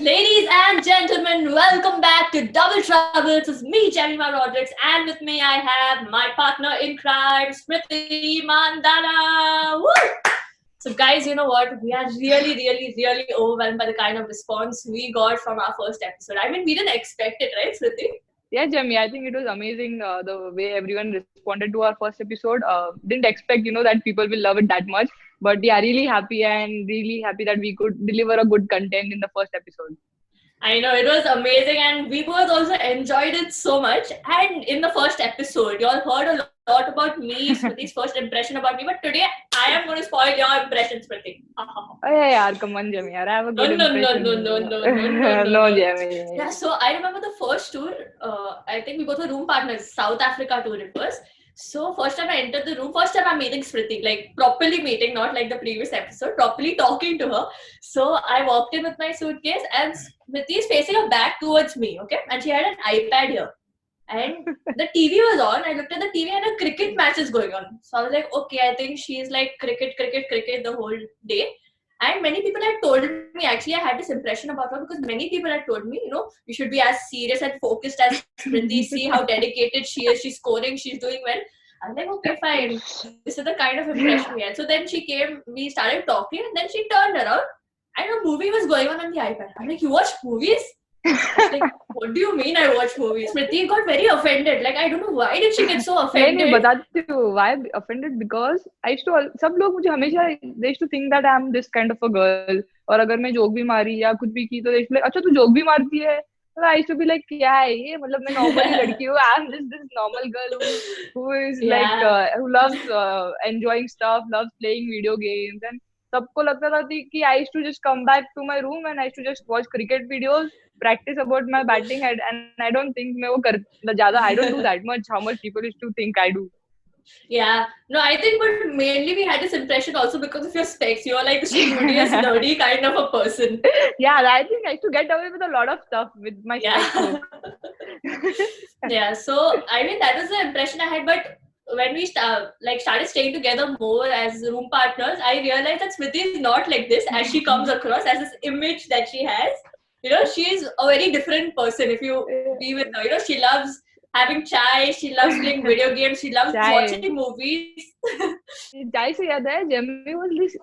Ladies and gentlemen, welcome back to Double Trouble. This is me, Jemima Rodrigues, and with me I have my partner in crime, Smriti Mandana. Woo! So, guys, you know what? We are really overwhelmed by the kind of response we got from our first episode. I mean, we didn't expect it, right, Smriti? Yeah, Jamie, I think it was amazing the way everyone responded to our first episode. Didn't expect, that people will love it that much. But yeah, really happy and really happy that we could deliver a good content in the first episode. I know it was amazing, and we both also enjoyed it so much. And in the first episode, you all heard a lot about me, Smriti's first impression about me. But today, I am going to spoil your impression, Smriti. Oh, yeah, come on, Jamie. I have a No, good no, no, no, impression. no, no, no, no, no, No, no. Jamie. Yeah, so I remember the first tour. I think we both were room partners. South Africa tour it was. So first time I entered the room, first time I'm meeting Smriti, like properly meeting, not like the previous episode, properly talking to her. So I walked in with my suitcase, and Smriti is facing her back towards me, okay? And she had an iPad here. And the TV was on. I looked at the TV and a cricket match is going on. So I was like, okay, I think she's like cricket the whole day. And many people had told me, actually, I had this impression about her because many people had told me, you should be as serious and focused as Smriti. See how dedicated she is. She's scoring. She's doing well. I'm like, okay, fine. This is the kind of impression we had. So then she came, we started talking, and then she turned around and a movie was going on the iPad. I'm like, you watch movies? I was like, what do you mean I watch movies? Smriti got very offended. Like, I don't know why did she get so offended. नहीं बताती हूँ why offended because I used to सब लोग मुझे हमेशा they used to think that I'm this kind of a girl और अगर मैं जोक भी मारी या कुछ भी की तो they used to be like अच्छा तू जोक भी मारती है तो I used to be like क्या है ये मतलब मैं नॉर्मली लड़की हूँ I'm just this normal girl who is like who loves enjoying stuff loves playing video games and सबको लगता था कि I used to just come back to my room and I used to just watch cricket videos practice about my batting and I don't think मैं वो कर ज़्यादा I don't do that much how much people used to think I do. Yeah, no, I think, but mainly we had this impression also because of your specs. You're like the studious, nerdy kind of a person. Yeah, I think I used to get away with a lot of stuff with my specs look. Yeah, so I mean that was the impression I had, but when we started staying together more as room partners, I realized that Smriti is not like this as she comes across as this image that she has. She is a very different person if you be with her. She loves having chai, she loves playing video games, she loves watching movies. चाय से याद है Jamie was this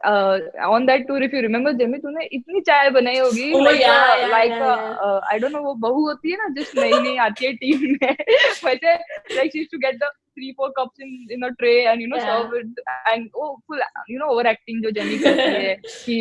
on that tour if you remember Jamie तूने इतनी चाय बनाई होगी like I don't know वो बहू होती है ना जिस नई आती है टीम में वैसे like she used to get the 3-4 cups in a tray and serve it and full overacting जो जेमी करती है कि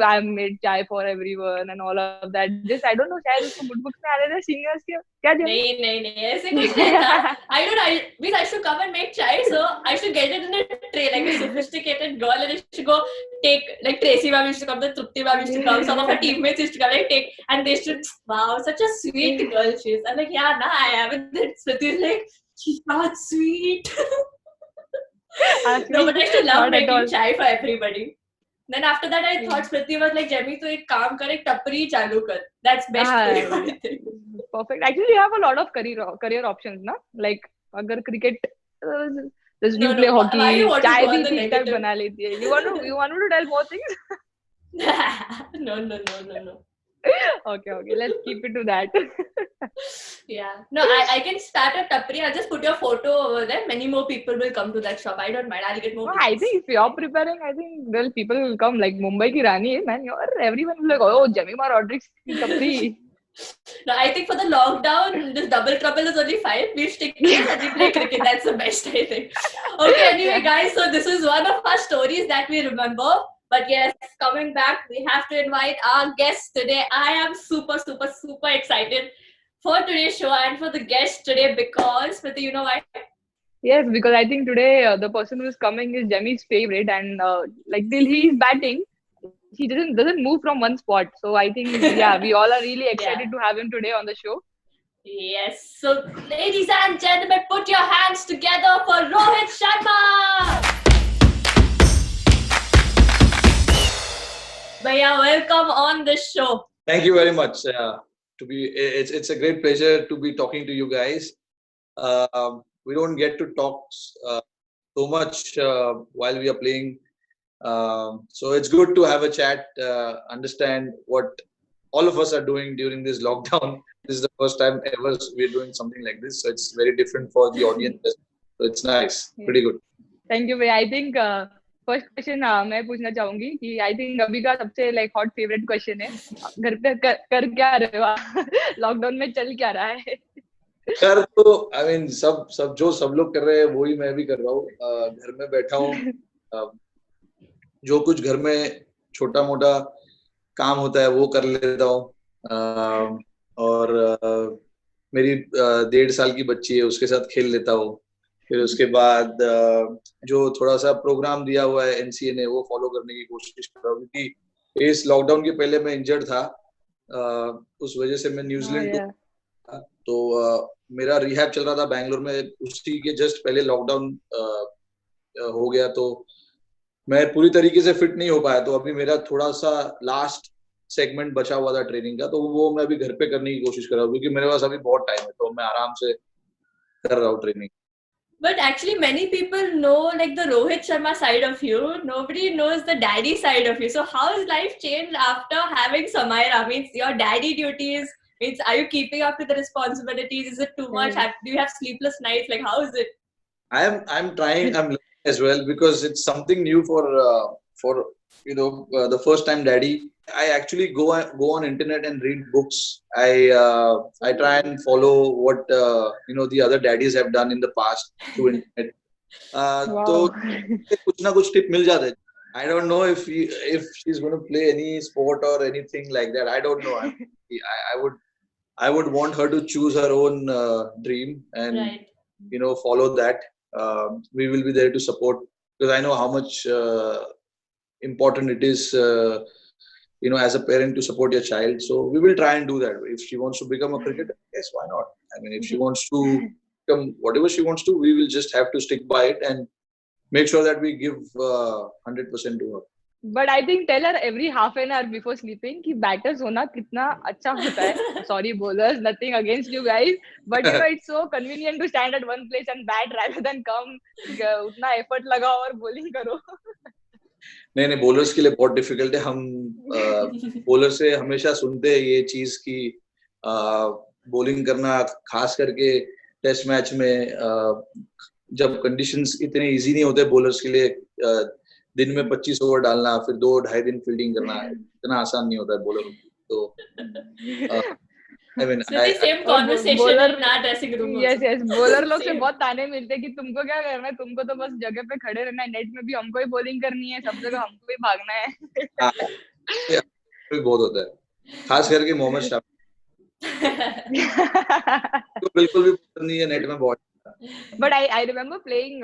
I made chai for everyone and all of that just I don't know शायद उसको good books में आ रहे थे singers के क्या जेमी नहीं ऐसे कुछ नहीं था I should come and make chai so I should get it in a tray like a sophisticated girl and I should go take like Tracy ma'am used to come, the Trupti ma'am used to come, some of her teammates used to come like take and they should wow such a sweet girl she is. I'm like yeah nah I am and then Smriti is like she's not sweet. No but I used to love making chai for everybody. Then after that I thought Smriti was like Jemmy तो एक काम कर एक टपरी चालू कर that's best for you I think. Perfect. Actually you have a lot of career options ना like अगर cricket Just you play hockey, chai bhi ठीक ठाक बना लेती है. You want to tell more things? No. Okay. Let's keep it to that. Yeah. No, I can start a tapri. I'll just put your photo over there. Many more people will come to that shop. I don't mind. I'll get more. No, I think if you're preparing, I think people will come. Like Mumbai ki Rani, man. Everyone will like, oh, Jemima Rodrigues ki tapri. No, I think for the lockdown, this double trouble is only fine. We stick to it and we play cricket. That's the best, I think. Okay, anyway, guys, so this is one of our stories that we remember. But yes, coming back, we have to invite our guest today. I am super excited for today's show and for the guest today because, Smriti, you know why? Yes, because I think today the person who is coming is Jemmy's favorite and like till he is batting, he doesn't move from one spot. So I think, yeah, we all are really excited to have him today on the show. Yes. So, ladies and gentlemen, put your hands together for Rohit Sharma. Bhaiya, welcome on the show. Thank you very much. It's a great pleasure to be talking to you guys. We don't get to talk so much while we are playing. So it's good to have a chat, understand what all of us are doing during this lockdown. This is the first time ever we're doing something like this, so it's very different for the audience. So it's nice, pretty good. Thank you भैया. I think first question मैं पूछना चाहूंगी कि I think अभी का सबसे like hot favourite question है, घर पे कर क्या रहे हो आप? लॉकडाउन में चल क्या रहा है? कर तो आई मीन सब लोग कर रहे हैं वही मैं भी कर रहा हूँ. घर में बैठा हूँ, जो कुछ घर में छोटा मोटा काम होता है वो कर लेता हूँ, और मेरी 1.5 साल की बच्ची है उसके साथ खेल लेता हूँ. फिर उसके बाद जो थोड़ा सा प्रोग्राम दिया हुआ है एनसीए ने वो फॉलो करने की कोशिश कर रहा हूँ, क्योंकि इस लॉकडाउन के पहले मैं इंजर्ड था, उस वजह से मैं न्यूजीलैंड तो मेरा रिहैब चल रहा था बैंगलोर में. उसी के जस्ट पहले लॉकडाउन हो गया, तो मैं पूरी तरीके से फिट नहीं हो पाया. तो अभी मेरा थोड़ा सा लास्ट सेगमेंट बचा हुआ था ट्रेनिंग का, तो वो मैं अभी घर पे करने की कोशिश कर रहा हूँ, क्योंकि मेरे पास अभी बहुत टाइम है, तो मैं आराम से कर रहा हूँ training. But actually, many people know like the Rohit Sharma side of you. Nobody knows the daddy side of you. So how has life changed after having Samaira? Means your daddy duties. Means are you keeping up with the responsibilities? Is it too much? Do you have sleepless nights? Like how is it? I'm trying. I'm learning as well, because it's something new for the first time daddy. I actually go on internet and read books. I try and follow what the other daddies have done in the past through internet. तो कुछ ना कुछ tip मिल जाता है. I don't know if she's going to play any sport or anything like that. I don't know. I would want her to choose her own dream and right. Follow that. We will be there to support, because I know how much important it is as a parent to support your child. So we will try and do that. If she wants to become a cricketer, yes, why not? I mean, if she wants to become whatever she wants to, we will just have to stick by it and make sure that we give 100% to her. But I think tell her every half an hour before sleeping कि batters होना कितना अच्छा होता है. Sorry bowlers, nothing against you guys, but it's so convenient to stand at one place and bat rather than come उतना effort लगाओ और bowling करो. नहीं बॉलर्स के लिए बहुत डिफिकल्ट है. हम बॉलर से हमेशा सुनते हैं ये चीज की बॉलिंग करना, खास करके टेस्ट मैच में जब कंडीशंस इतने इजी नहीं होते बॉलर्स के लिए, दिन में 25 ओवर डालना, फिर 2-2.5 दिन फील्डिंग करना, इतना आसान नहीं होता है बॉलर. तो I mean, so the same conversation in our dressing room. Yes. Bowler लोग से बहुत ताने मिलते हैं कि तुमको क्या करना है, तुमको तो बस जगह पे खड़े रहना है, नेट में भी हमको ही बॉलिंग करनी है, सब जगह हमको ही भागना है. बहुत होता है, खास करके मोहम्मद शामी. तो बिल्कुल भी पसंद नहीं है नेट में ball. But I remember playing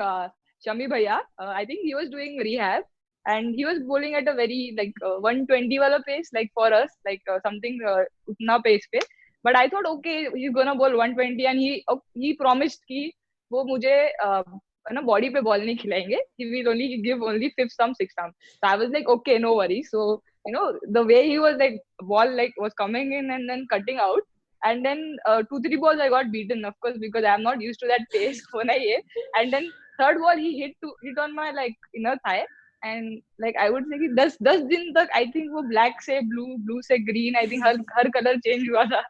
Shami Bhaiya. I think he was doing rehab and he was bowling at a very like 120 wala pace, like for us, like something utna pace pe. But I thought okay, he's gonna bowl 120 and he promised कि वो मुझे ना body पे ball नहीं खिलाएंगे, he will only give only 5th stump 6th stump. So I was like okay, no worries. So the way he was like ball like was coming in and then cutting out, and then 2-3 balls I got beaten, of course, because I am not used to that pace. होना ही है. And then third ball he hit on my like inner thigh. And like I would say कि 10 दिन तक I think वो black से blue से green, I think her color change हुआ था.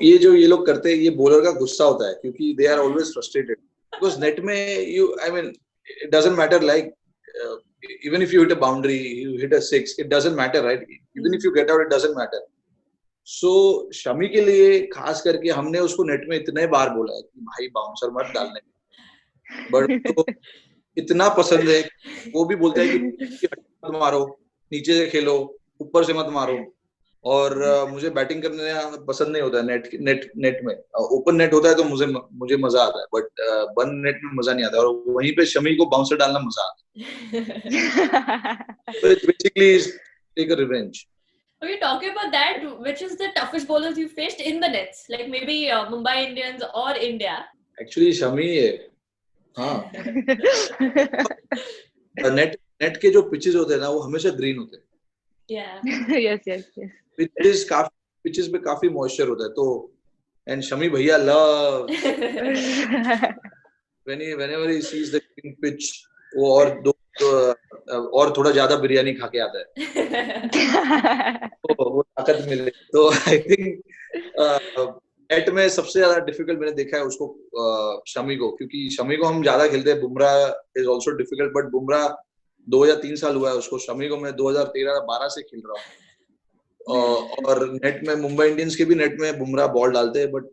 ये जो ये लोग करते हैं, ये bowler का गुस्सा होता है, क्योंकि they are always frustrated. Because net में I mean it doesn't matter, like even if you hit a boundary, you hit a 6, it doesn't matter, right? Even if you get out, it doesn't matter. So Shami के लिए खास करके हमने उसको net में इतने बार बोला है कि भाई बाउंसर मत डालने, बट तो इतना पसंद है, वो भी बोलता है कि मत मारो, नीचे से खेलो, ऊपर से मत मारो. और मुझे बैटिंग करने पसंद नहीं होता है नेट में. ओपन नेट होता है तो मुझे मजा आता है, बट बंद नेट में मजा नहीं आता. और वहीं पे शमी को बाउंसर डालना मजा आता है. So it's basically take a revenge. Okay, talking about that, which is the toughest bowlers you faced in the nets? Like maybe Mumbai Indians or India? Actually Shami है. हाँ. नेट के जो पिचेस होते हैं ना, वो हमेशा ग्रीन होते हैं. Yeah. Yes. पिचेस पे काफी मॉइस्चर होता है, तो एंड शमी भैया love whenever he sees the green pitch, वो और दो और थोड़ा ज्यादा बिरयानी खा के आता है तो वो ताकत मिले। तो आई थिंक नेट में सबसे ज्यादा डिफिकल्ट मैंने देखा है उसको शमी को, क्योंकि शमी को हम ज्यादा खेलते हैं। Bumrah is also difficult, but Bumrah 2 या 3 साल हुआ है उसको। शमी को मैं 2013-12 से खेल रहा हूँ। और नेट में मुंबई इंडियंस के भी नेट में बुमराह बॉल डालते हैं, बट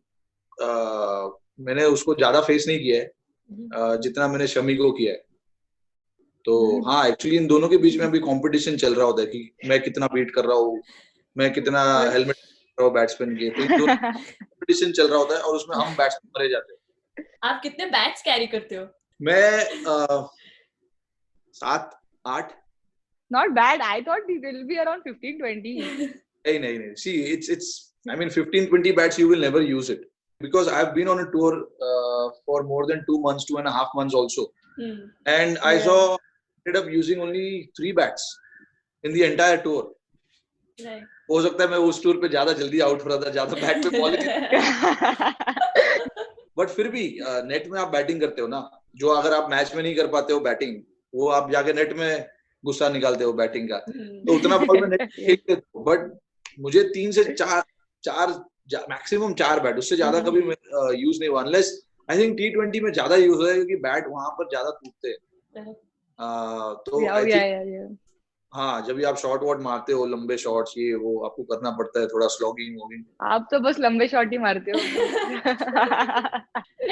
मैंने उसको ज्यादा फेस नहीं किया है जितना मैंने शमी को किया है। तो हाँ, एक्चुअली इन दोनों के बीच में अभी कंपटीशन चल रहा होता है कि मैं कितना बीट कर रहा हूँ, मैं कितना हेलमेट कर रहा हूँ बैट्समैन के। तो इन दोनों कंपटीशन चल रहा होता है और उसमें हम बैट्समैन मरे जाते हैं। आप कितने बैट्स कैरी करते हो? मैं 7-8। Not bad. I thought it will be around 15-20. नहीं. See, it's. I mean, 15-20 bats you will never use it because I've been on a tour for more than 2 months, 2.5 months also, and I saw ended up using only 3 bats in the entire tour. Right. हो सकता है मैं उस tour पे ज्यादा जल्दी out हो रहा था, ज्यादा बैट पे बॉल बट फिर भी नेट में आप बैटिंग करते हो ना, जो अगर आप मैच में नहीं कर पाते हो बैटिंग, वो आप जाके नेट में गुस्सा निकालते हो बैटिंग का। तो उतना बॉल में नेट खेलते हो, बट मुझे 3 से 4 मैक्सिमम 4 बैट, उससे ज्यादा कभी यूज नहीं हुआ। अनलेस आई थिंक T20 में ज्यादा यूज होता है क्योंकि बैट वहां पर ज्यादा टूटते हैं। तो हाँ, जब भी आप शॉट वॉट मारते हो, लंबे शॉट्स, ये वो आपको करना पड़ता है, थोड़ा स्लॉगिंग वॉगिंग। आप तो बस लंबे शॉट ही मारते हो।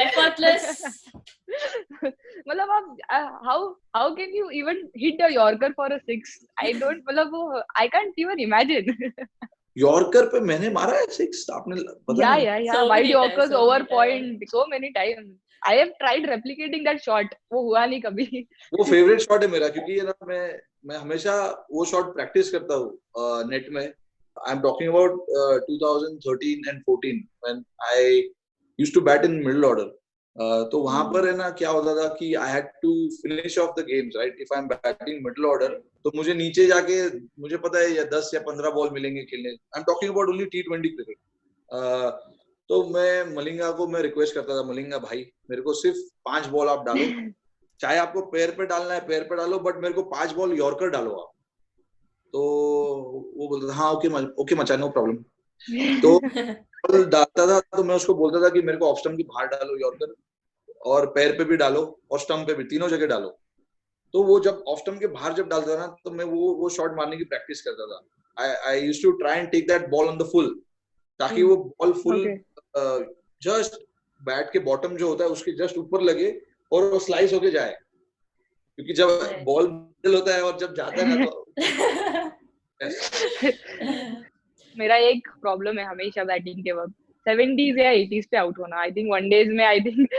Effortless. मतलब आप how can you even hit a Yorker for a 6? I don't, मतलब वो I can't even imagine. Yorker पे मैंने मारा है 6, आपने पता नहीं? Yeah. Wide Yorkers over point so many times. I have tried replicating that shot. वो हुआ नहीं कभी। वो फेवरेट शॉट है मेरा, क्योंकि ये ना मैं हमेशा वो शॉट प्रैक्टिस करता हूँ नेट में। I am talking about 2013 and 14 when I used to bat in middle order. तो वहां पर है ना क्या होता था कि I had to finish off the games, right? If I am batting middle order तो मुझे नीचे जाके, मुझे पता है या 10 या 15 बॉल मिलेंगे खेलने। आई am talking about only T20 cricket. तो मैं मलिंगा को मैं रिक्वेस्ट करता था, मलिंगा भाई मेरे को सिर्फ 5 बॉल आप डालो, चाहे आपको पैर पे डालना है पैर पे डालो, बट मेरे को 5 बॉल यॉर्कर डालो आप। तो वो बोलता था हाँ ओके मचा, नो प्रॉब्लम। तो बॉल डालता था तो मैं उसको बोलता था कि मेरे को ऑफ स्टंप की बाहर डालो यॉर्कर, और पैर पे भी डालो और स्टंप पे भी, तीनों जगह डालो। तो वो जब ऑफ स्टंप के बाहर जब डालता था ना, तो मैं वो शॉट मारने की प्रैक्टिस करता था। I used to try and take that ball on the full, ताकि वो बॉल फुल जस्ट बैट के बॉटम जो होता है उसके जस्ट ऊपर लगे और वो स्लाइस होके जाए। क्योंकि जब बॉल मिडल होता है और जब जाता है ना तो मेरा एक प्रॉब्लम है हमेशा बैटिंग के वक्त 70s या 80s पे आउट होना। आई थिंक वनडेज में, I think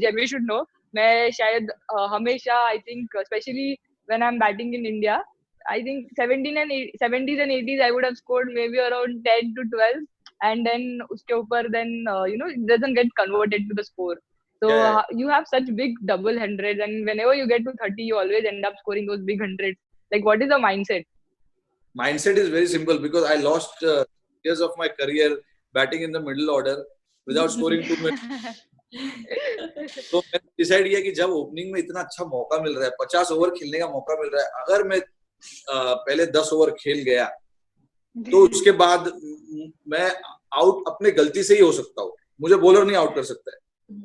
Jamie should know, मैं शायद हमेशा, I think specially when I am batting in India, I think 70s and 80s I would have scored maybe around 10 to 12, and then उसके ऊपर then it doesn't get converted to the score. So you have such big double hundreds, and whenever you get to 30 you always end up scoring those big hundreds. Like, what is the mindset? Mindset is very simple, because I lost years of my career batting in the middle order without scoring too many. तो मैंने decide किया कि जब opening में इतना अच्छा मौका मिल रहा है, 50 ओवर खेलने का मौका मिल रहा है, अगर मैं पहले 10 ओवर खेल गया तो उसके बाद मैं आउट अपने गलती से ही हो सकता हूँ, मुझे बॉलर नहीं आउट कर सकता है।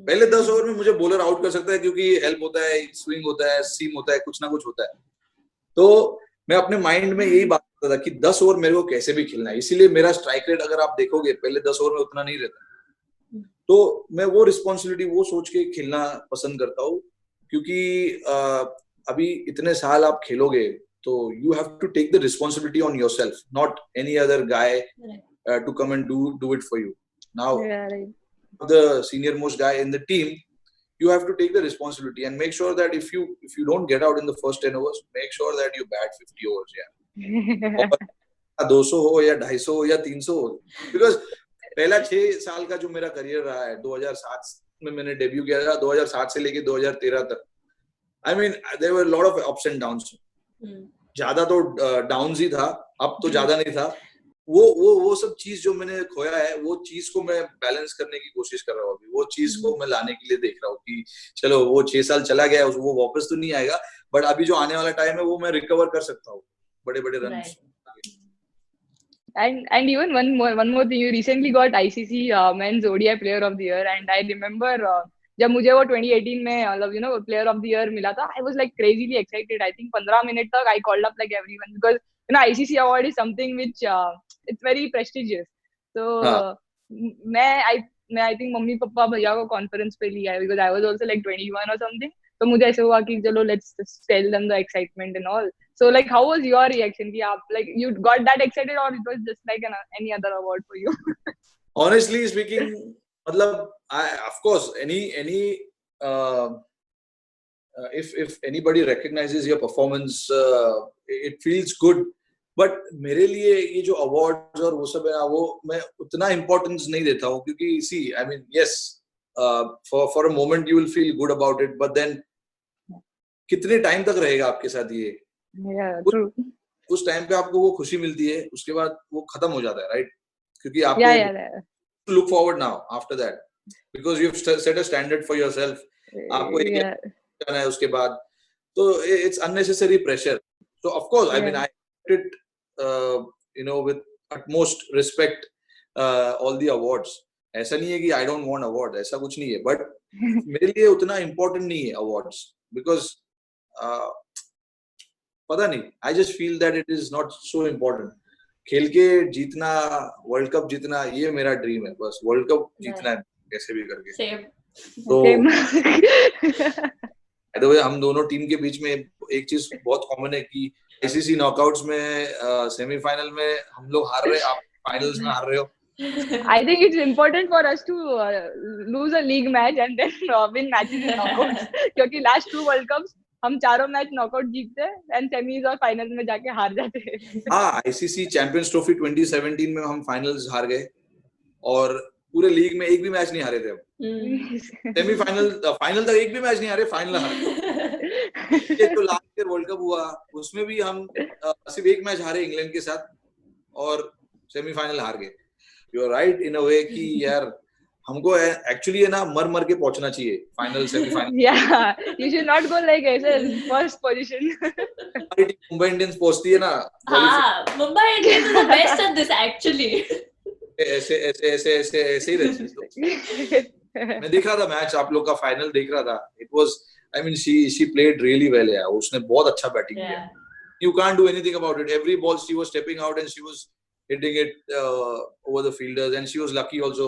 पहले 10 ओवर में मुझे बॉलर आउट कर सकता है क्योंकि हेल्प होता है, स्विंग होता है, सीम होता है, कुछ ना कुछ होता है। तो मैं अपने माइंड में यही बात करता था कि 10 ओवर मेरे को कैसे भी खेलना है। इसीलिए मेरा स्ट्राइक रेट अगर आप देखोगे पहले 10 ओवर में उतना नहीं रहता। तो मैं वो रिस्पॉन्सिबिलिटी वो सोच के खेलना पसंद करता हूँ, क्योंकि अभी इतने साल आप खेलोगे तो you have to take the responsibility on yourself, not any other guy to come and do it for you. Now the senior most guy in the team, you have to take the responsibility and make sure that if you don't get out in the first 10 overs, make sure that you bat 50 overs, yeah. 200 हो या 250 हो या 300 हो, because पहला 6 साल का जो मेरा करियर रहा है, 2007 में मैंने डेब्यू किया था, 2007 से लेके 2013 तक, I mean there were a lot of ups and downs. ज्यादा तो डाउन्स ही था, अब तो ज्यादा नहीं था। वो सब चीज जो मैंने खोया है, वो चीज को मैं बैलेंस करने की कोशिश कर रहा हूँ अभी। वो चीज को मैं लाने के लिए देख रहा हूँ कि चलो वो 6 साल चला गया, वो वापस तो नहीं आएगा, बट अभी जो आने वाला टाइम है वो मैं रिकवर कर सकता हूँ बड़े बड़े run. And even one more thing, you recently got ICC Men's ODI Player of the Year, and I remember जब मुझे वो 2018 में मतलब Player of the Year मिला था, I was like crazily excited. I think 15 minute तक I called up like everyone because ICC award is something which it's very prestigious. So मैं I think mummy papa भैया को conference पे लिया है because I was also like 21 or something. तो मुझे ऐसे हुआ कि चलो let's just tell them the excitement and all. So like how was your reaction कि आप like you got that excited or it was just like any other award for you? Honestly speaking, मतलब of course any if anybody recognizes your performance, it feels good. But मेरे लिए ये जो awards और वो सब है ना, वो मैं उतना importance नहीं देता हूँ क्योंकि see, I mean yes, for a moment you will feel good about it, but then कितने टाइम तक रहेगा आपके साथ ये? Yeah, true. उस टाइम पे आपको वो खुशी मिलती है, उसके बाद वो खत्म हो जाता है, राइट? क्योंकि आपको look forward now after that because you've set a standard for yourself. आपको एक करना है उसके बाद, तो it's unnecessary pressure. So of course, I mean I did with utmost respect all the awards. ऐसा नहीं है कि I don't want award, ऐसा कुछ नहीं है, but मेरे लिए उतना important नहीं है awards because पता नहीं, I just feel that it is not so important. खेल के जीतना, वर्ल्ड कप जीतना, ये मेरा ड्रीम है, बस वर्ल्ड कप जीतना है कैसे भी करके. तो बाय हम दोनों टीम के बीच में एक चीज बहुत कॉमन है कि आईसीसी नॉकआउट्स में सेमीफाइनल में हम लोग हार रहे, आप फाइनल्स में हार रहे हो. I think it's important for us to lose a league match and then win matches in knockouts. क्योंकि last 2 World Cups हम चारों मैच नॉकआउट जीतते एंड सेमीज और फाइनल्स में जाके हार जाते हैं. हाँ, आईसीसी चैंपियंस ट्रॉफी 2017 में हम फाइनल्स हार गए और पूरे लीग में एक भी मैच नहीं हारे थे हम. सेमीफाइनल फाइनल तक एक भी मैच नहीं हारे, फाइनल हार गए. ये तो लास्ट ईयर वर्ल्ड कप हुआ, उसमें भी हम सिर्फ एक मैच हारे इंग्लैंड के साथ और सेमीफाइनल हार गए. यू आर राइट इन अ वे कि यार हमको एक्चुअली है ना मर के पहुंचना चाहिए फाइनल सेमीफाइनल. या you should not go like ऐसे फर्स्ट पोजीशन. मुंबई इंडियंस पहुंचती है ना. हां, Mumbai Indians is the best at this actually. ऐसे ही रहती है. मैं देख रहा था मैच, आप लोग का फाइनल देख रहा था. It was I mean she played really well यार. उसने बहुत अच्छा बैटिंग किया. You can't do anything about it. Every ball she was stepping out and she was hitting it over the fielders, and she was lucky also.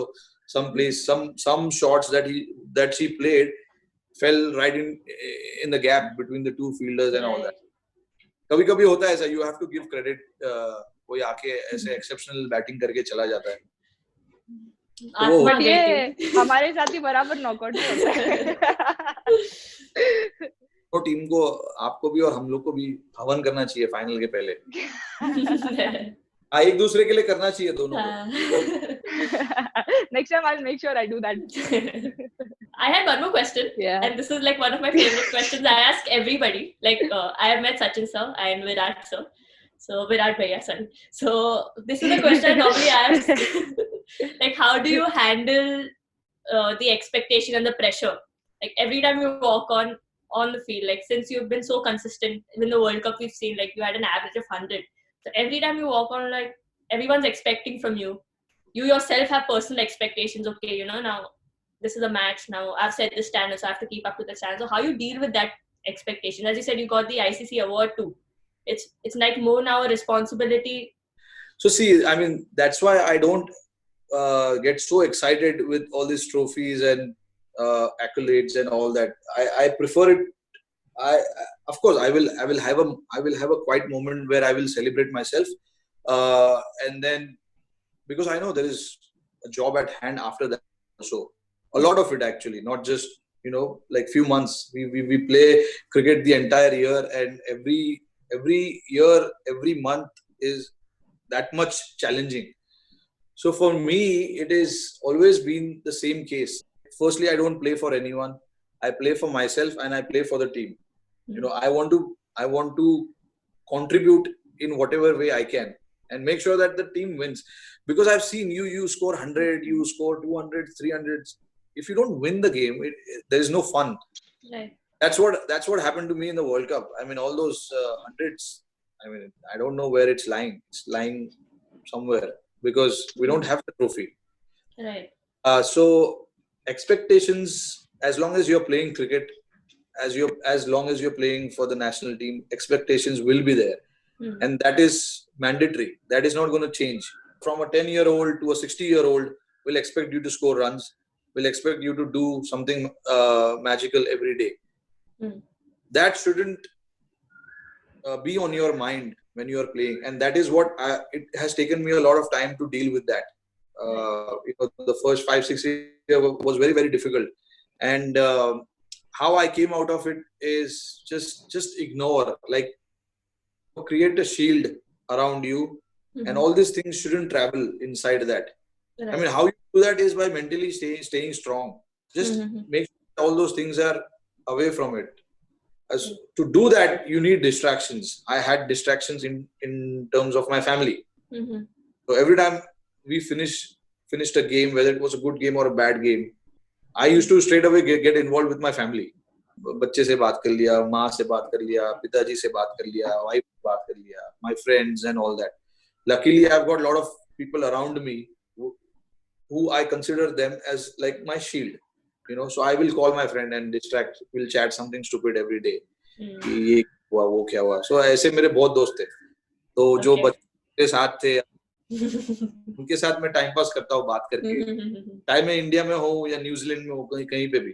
Some shots that she played fell right in the gap between the two fielders and all that. कभी-कभी होता है ऐसा. You have to give credit. कोई आके ऐसे exceptional batting करके चला जाता है. बट ये हमारे साथ ही बराबर नॉकआउट होता है. तो टीम को, आपको भी और हम लोग को भी हवन करना चाहिए फाइनल के पहले. एक दूसरे के लिए करना चाहिए दोनों को. Next time I'll make sure I do that. I had one more question, and this is like one of my favorite questions. I ask everybody. Like I have met Sachin sir and Virat sir. So Virat Bhaiya, sorry. So this is the question I normally ask. Like, how do you handle the expectation and the pressure? Like every time you walk on the field, like since you've been so consistent in the World Cup, we've seen like you had an average of 100. So every time you walk on, like everyone's expecting from you. You yourself have personal expectations. Okay, now this is a match. Now I've set the standard, so I have to keep up to the standard. So how you deal with that expectation? As you said, you got the ICC award too. It's like more now a responsibility. So see, I mean that's why I don't get so excited with all these trophies and accolades and all that. I prefer it. Of course I will have a quiet moment where I will celebrate myself, and then because I know there is a job at hand after that also. A lot of it actually, not just like few months. We play cricket the entire year, and every year, every month is that much challenging. So for me, it has always been the same case. Firstly, I don't play for anyone. I play for myself and I play for the team. I want to contribute in whatever way I can and make sure that the team wins. Because I've seen you score 100, you score 200, 300. If you don't win the game, there is no fun. Right. That's what happened to me in the World Cup. I mean, all those hundreds. I mean, I don't know where it's lying. It's lying somewhere because we don't have the trophy. Right. So expectations, as long as you're playing cricket, as long as you're playing for the national team, expectations will be there, and that is mandatory. That is not going to change. From a 10-year-old to a 60-year-old, will expect you to score runs. Will expect you to do something magical every day. That shouldn't be on your mind when you are playing, and that is what it has taken me a lot of time to deal with that. The first 5-6 years was very, very difficult, and how I came out of it is just ignore, like create a shield around you, and all these things shouldn't travel inside that. Right. I mean, how you do that is by mentally staying strong. Just make sure all those things are away from it. To do that, you need distractions. I had distractions in terms of my family. So every time we finished a game, whether it was a good game or a bad game, I used to straight away get involved with my family. बच्चे से बात कर लिया, माँ से बात कर लिया, पिताजी से बात कर लिया, वाइफ से बात कर लिया, my friends and all that. Luckily, I've got a lot of people around me who I consider them as like my shield. So I will call my friend and distract. We'll chat something stupid every day. ये हुआ, वो क्या हुआ. So ऐसे मेरे बहुत दोस्त थे. तो जो बच्चे साथ थे, उनके साथ मैं टाइम पास करता हूँ बात करके. चाहे मैं इंडिया में हूँ या न्यूजीलैंड में हूँ, कहीं पे भी.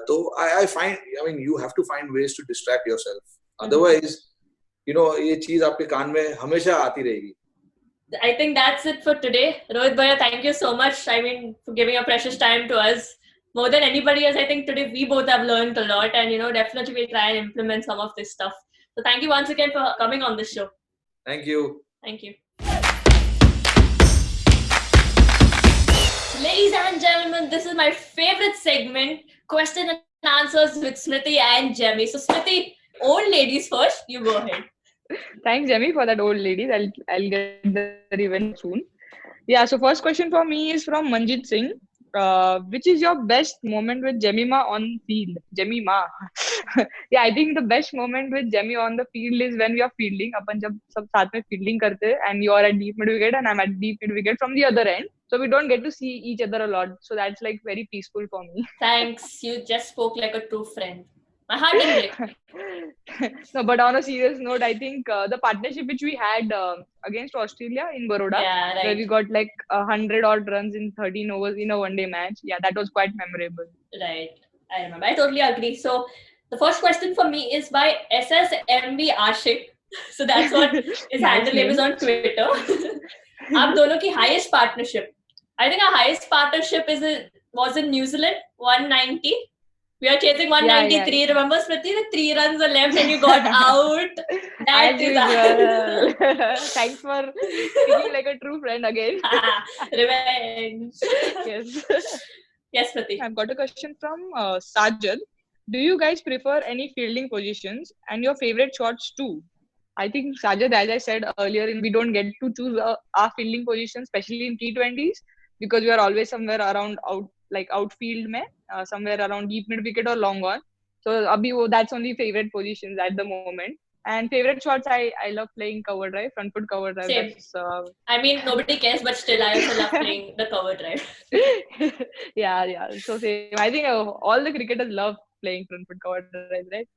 तो I find, I mean, you have to find ways to distract yourself. Otherwise, ये चीज आपके कान में हमेशा आती रहेगी. I think that's it for today. Rohit Bhaiya, thank you so much. I mean, for giving your precious time to us. More than anybody else, I think today we both have learned a lot, and definitely we'll try and implement some of this stuff. So thank you once again for coming on this show. Thank you. Thank you. Ladies and gentlemen, this is my favorite segment, question and answers with Smriti and Jemmy. So Smriti, old ladies first, you go ahead. Thanks, Jemmy, for that old ladies. I'll get the revenge soon. Yeah, so first question for me is from Manjit Singh. Which is your best moment with Jemima on field? Jemima. Yeah, I think the best moment with Jemmy on the field is when we are fielding. अपन जब सब साथ में fielding करते हैं, and you are at deep mid wicket and I'm at deep mid wicket from the other end. So we don't get to see each other a lot. So that's like very peaceful for me. Thanks. You just spoke like a true friend. My heart didn't break. No, but on a serious note, I think the partnership which we had against Australia in Baroda, where we got like 100 odd runs in 13 overs in a one-day match. Yeah, that was quite memorable. Right. I remember. I totally agree. So the first question for me is by SSMB Ashik. So that's what his handle name is on Twitter. आप दोनों की highest partnership. I think our highest partnership was in New Zealand, 190. We are chasing 193. Yeah. Remember, Smriti, the 3 runs are left and you got out. That is Thanks for speaking like a true friend again. Revenge. Yes. Yes, Smriti. I've got a question from Sajad. Do you guys prefer any fielding positions and your favorite shots too? I think, Sajad, as I said earlier, we don't get to choose our fielding position, especially in T20s, because we are always somewhere around outfield mein, somewhere around deep mid wicket or long on. So that's only favorite positions at the moment. And favorite shots, I love playing cover drive, front foot cover drive. Same. I mean, nobody cares, but still I also love playing the cover drive. Yeah. So same. I think all the cricketers love playing front foot cover drive, right?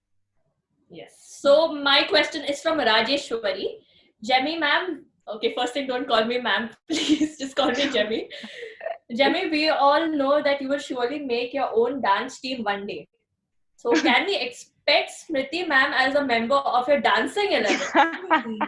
Yes. So my question is from Rajeshwari. Jemmy ma'am. Okay, first thing, don't call me ma'am. Please just call me Jemmy. Jemmy, we all know that you will surely make your own dance team one day. So can we expect Smriti ma'am as a member of your dancing 11?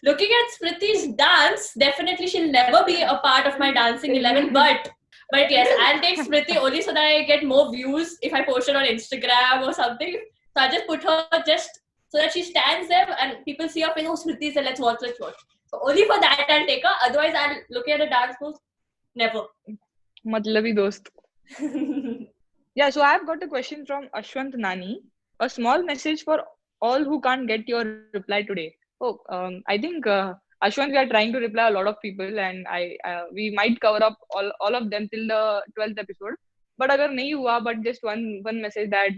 Looking at Smriti's dance, definitely she'll never be a part of my dancing 11. But yes, I'll take Smriti only so that I get more views if I post it on Instagram or something. So I just put her just so that she stands there and people see her face, oh, Smriti said, let's watch. So only for that I'll take her. Otherwise, I'll look at a dance move. Never. Matlabi dost. Yeah, so I've got a question from Ashwant Nani. A small message for all who can't get your reply today. I think Ashwant, we are trying to reply a lot of people, and we might cover up all of them till the 12th episode. But agar nahi hua, but just one message that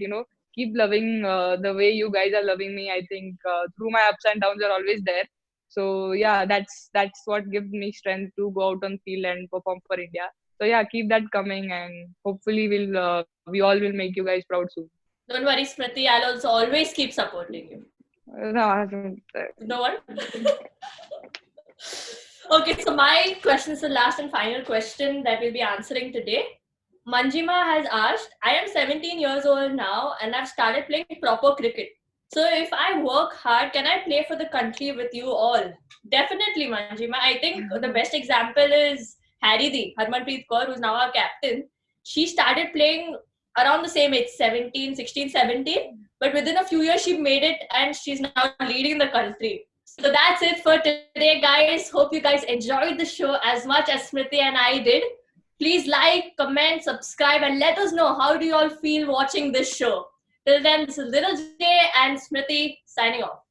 keep loving the way you guys are loving me. I think through my ups and downs, you're always there. So yeah, that's what gives me strength to go out on field and perform for India. So yeah, keep that coming, and hopefully we all will make you guys proud soon. Don't worry, Smriti. I'll also always keep supporting you. No, No one? Okay, so my question is the last and final question that we'll be answering today. Manjima has asked, I am 17 years old now and I've started playing proper cricket. So if I work hard, can I play for the country with you all? Definitely, Manjima. I think the best example is Harry Harmanpreet Kaur, who's now our captain. She started playing around the same age, 17, 16, 17. But within a few years, she made it and she's now leading the country. So that's it for today, guys. Hope you guys enjoyed the show as much as Smriti and I did. Please like, comment, subscribe, and let us know how do you all feel watching this show. Till then, this is Little J and Smriti signing off.